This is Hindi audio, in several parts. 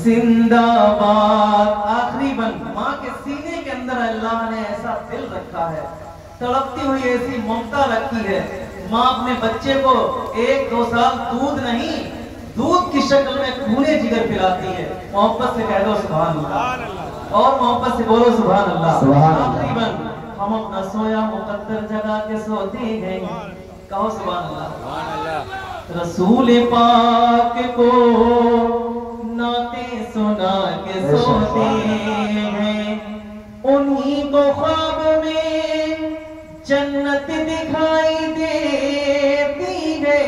जिंदाबाद। आखिरी बंद, माँ के सीने के अंदर अल्लाह ने ऐसा दिल रखा है, तड़पती हुई ऐसी ममता रखी है। माँ अपने बच्चे को 1-2 साल दूध नहीं, दूध की शक्ल में खूने जिगर पिलाती है। मोहब्बत से कह दो सुभान अल्लाह, और मोहब्बत से बोलो सुभान अल्लाह। आखिरी बंद, हम अपना सोया मुकद्दर जगा के सोते हैं, कहो सुभान अल्लाह। रसूल पाक को नाते सुना के सोते हैं, उन्हीं को ख्वाब में जन्नत दिखाई देती है।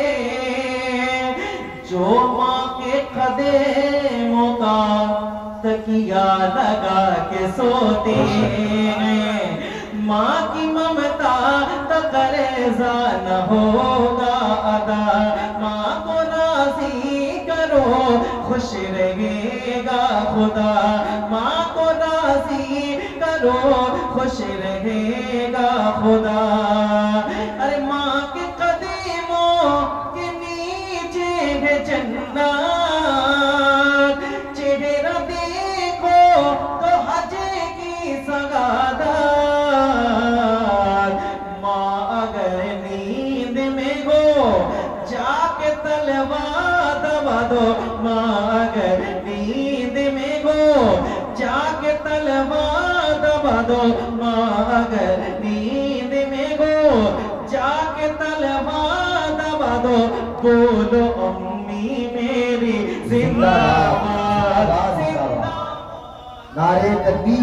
जो माँ के कदमों का तकिया लगा के सोते हैं, माँ की ममता का करेजा न होगा अदा। माँ को राजी करो, खुश रहेगा खुदा। माँ को राजी करो, खुश रहेगा खुदा। अरे माँ के कदमों के नीचे है जन्नत, चेहरा देखो तो हज की सगादत। माँ अगर नींद में हो जाके तलवा दबा दो, माँ अगर नींद में हो जाके तलवा दबा दो। माँ अगर नींद में हो जाके तलवा दबा दो। बोलो अम्मी मेरी जिंदाबाद, जिंदाबाद। नारे तकबीर।